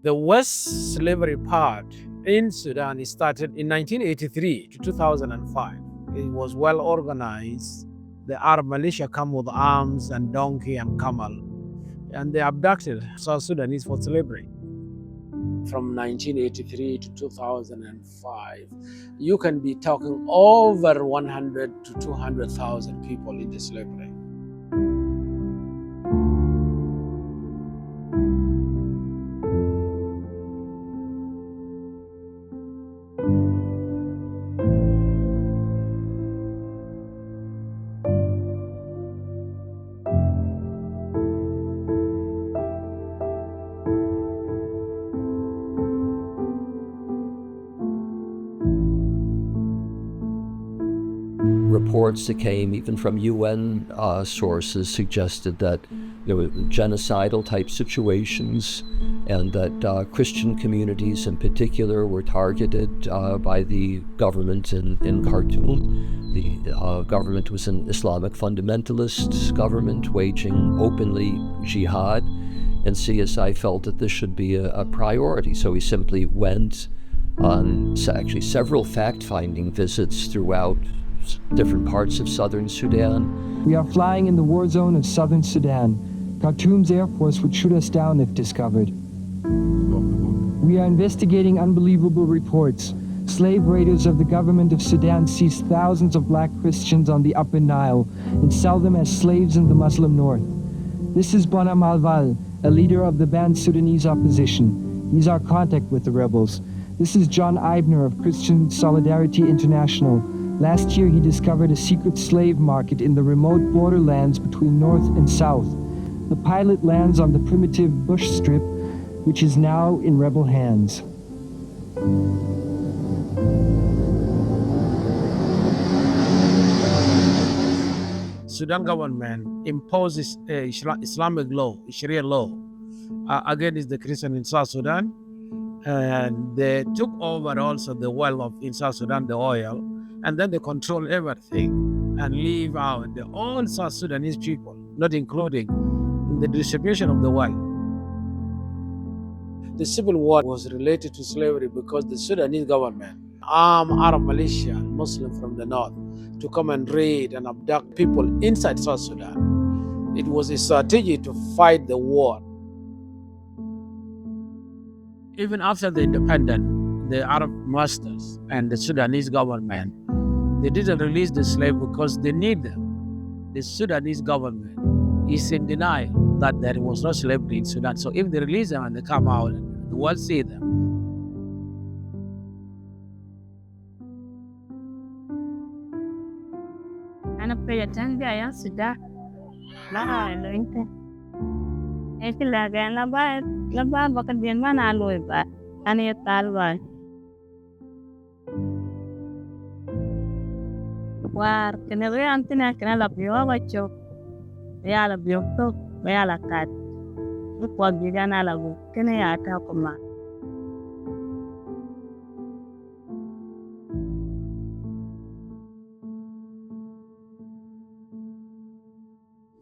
The West slavery part in Sudan started in 1983 to 2005. It was well organized. The Arab militia come with arms and donkey and camel, and they abducted South Sudanese for slavery. From 1983 to 2005, you can be talking over 100 to 200,000 people in the slavery. Reports that came even from UN sources suggested that there were genocidal type situations, and that Christian communities in particular were targeted by the government in Khartoum. The government was an Islamic fundamentalist government waging openly jihad, and CSI felt that this should be a priority. So we simply went on actually several fact-finding visits throughout different parts of southern Sudan. We are flying in the war zone of southern Sudan. Khartoum's Air Force would shoot us down if discovered. We are investigating unbelievable reports. Slave raiders of the government of Sudan seize thousands of black Christians on the Upper Nile and sell them as slaves in the Muslim north. This is Bonham Alval, a leader of the banned Sudanese opposition. He's our contact with the rebels. This is John Eibner of Christian Solidarity International. Last year, he discovered a secret slave market in the remote borderlands between North and South. The pilot lands on the primitive bush strip, which is now in rebel hands. Sudan government imposes Islamic law, Sharia law, against the Christian in South Sudan, and they took over also the wealth in South Sudan, the oil, and then they control everything and leave out all South Sudanese people, not including the distribution of the wealth. The civil war was related to slavery because the Sudanese government armed Arab militia, Muslims from the north, to come and raid and abduct people inside South Sudan. It was a strategy to fight the war. Even after the independence, the Arab masters and the Sudanese government, they didn't release the slaves because they need them. The Sudanese government is in denial that there was no slavery in Sudan. So if they release them and they come out, the world see them. Ana peyatan ya Sudan. La lo inte. Laga la ba bakal bien mana loy ba. Ana ya talwa. War kene re antina kene la bio bacho. Ya la bio to, ya la kat. Ko gidana la go kene ya ta kuma.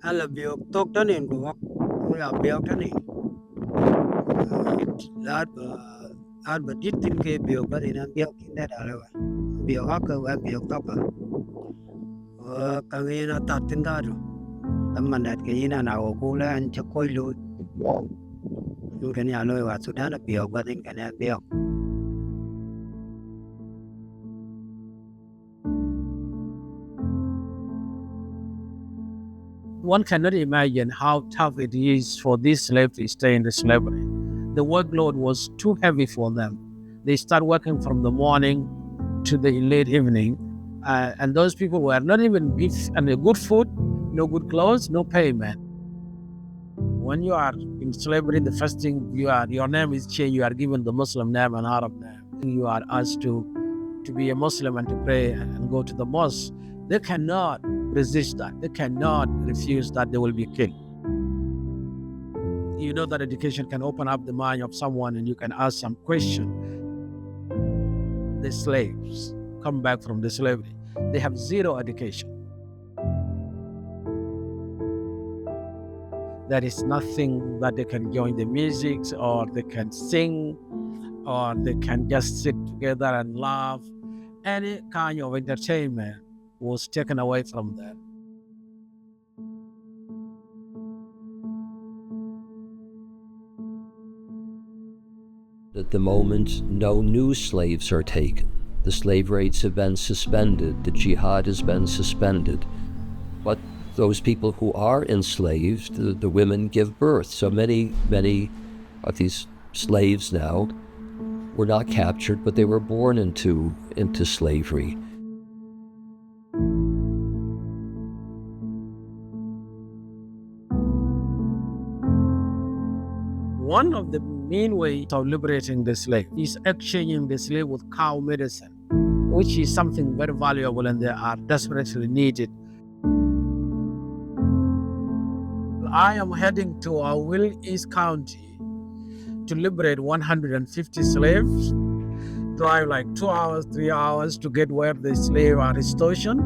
Ala bio tok tanin ko ya bio tanin. Lad ba ditin ke bio ba dina bio kinda dalawa. Bio ka wa bio tok. Kangina tatin daro. Tamandat ke ina na ko la an chakoy lu. Yung kanya loy wa Sudan na bio ba din kanya bio. One cannot imagine how tough it is for these slaves to stay in the slavery. The workload was too heavy for them. They start working from the morning to the late evening, And those people were not even given good food, no good clothes, no payment. When you are in slavery, the first thing your name is changed. You are given the Muslim name and Arab name. You are asked to be a Muslim and to pray and go to the mosque. They cannot resist that. They cannot refuse that. They will be killed. You know that education can open up the mind of someone and you can ask some question. The slaves come back from the slavery. They have zero education. There is nothing that they can join the music, or they can sing, or they can just sit together and laugh. Any kind of entertainment was taken away from them. At the moment, no new slaves are taken. The slave rates have been suspended. The jihad has been suspended. But those people who are enslaved, the women give birth. So many of these slaves now were not captured, but they were born into slavery. One of the main ways of liberating the slave is exchanging the slave with cow medicine, which is something very valuable and they are desperately needed. I am heading to Will East County to liberate 150 slaves, drive like 2 hours, 3 hours to get where the slaves are stationed.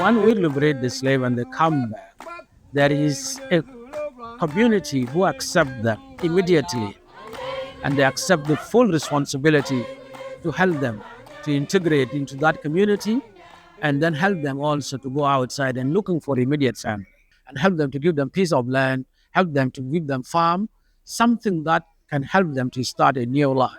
When we liberate the slave and they come back, there is a community who accept them immediately, and they accept the full responsibility to help them to integrate into that community, and then help them also to go outside and looking for immediate family, and help them to give them piece of land, help them to give them farm, something that can help them to start a new life.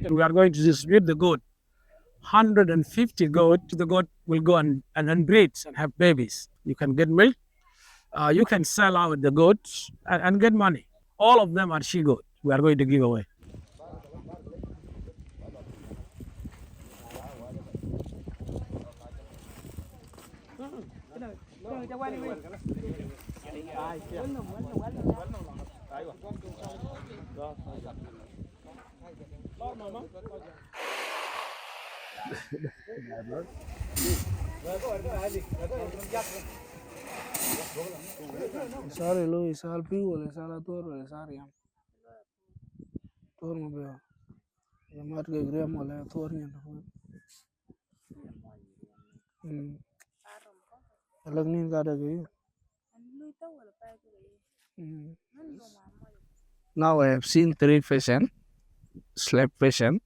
We are going to distribute the goat. 150 goat, the goat will go and breed and have babies. You can get milk. You can sell out the goats and get money. All of them are she goat. We are going to give away. Sorry, Louis, I'll be with us. I'll sorry. Torn me. You might get grandma like torn. I love me that again. Now I have seen 3 patients, slave patients,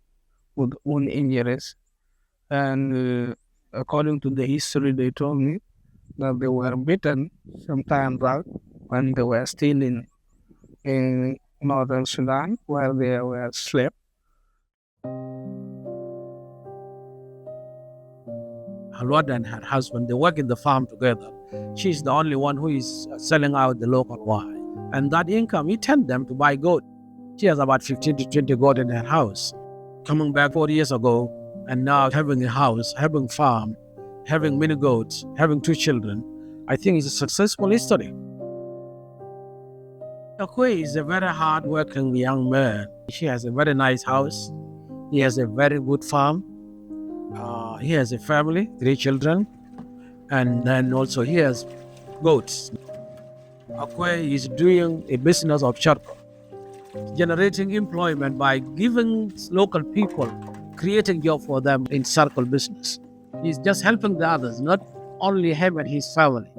with wound injuries. And according to the history, they told me that they were beaten some time back when they were still in northern Sudan, where they were slaves. Aluat and her husband, they work in the farm together. She's the only one who is selling out the local wine. And that income, he tends them to buy goat. She has about 15 to 20 goat in her house. coming back 40 years ago, and now having a house, having farm, having many goats, having 2 children, I think it's a successful history. Akwe is a very hard-working young man. He has a very nice house. He has a very good farm. He has a family, 3 children, and then also he has goats. Akwe is doing a business of charcoal, generating employment by giving local people, creating job for them in circle business. He's just helping the others, not only him and his family.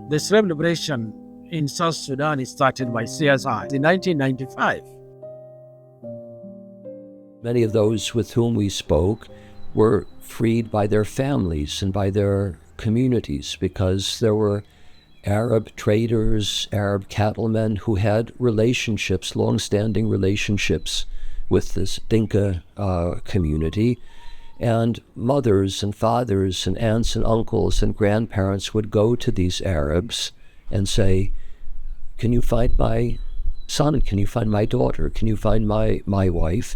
The slave liberation in South Sudan started by CSI in 1995. Many of those with whom we spoke were freed by their families and by their communities because there were Arab traders, Arab cattlemen who had relationships, long-standing relationships with this Dinka community. And mothers and fathers and aunts and uncles and grandparents would go to these Arabs and say, can you find my son? Can you find my daughter? Can you find my wife?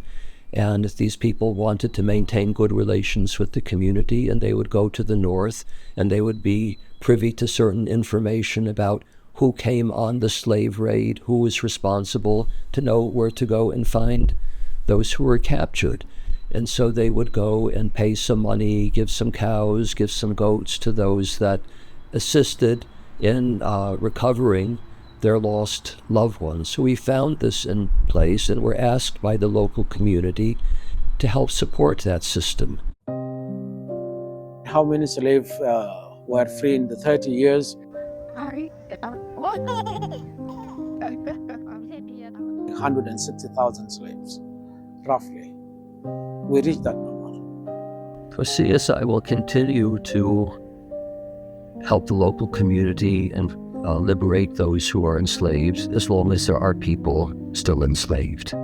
And these people wanted to maintain good relations with the community, and they would go to the north and they would be privy to certain information about who came on the slave raid, who was responsible, to know where to go and find those who were captured. And so they would go and pay some money, give some cows, give some goats to those that assisted in recovering their lost loved ones. So we found this in place and were asked by the local community to help support that system. How many slaves were free in the 30 years? 160,000 slaves, roughly. We reached that number. So CSI will continue to help the local community and liberate those who are enslaved as long as there are people still enslaved.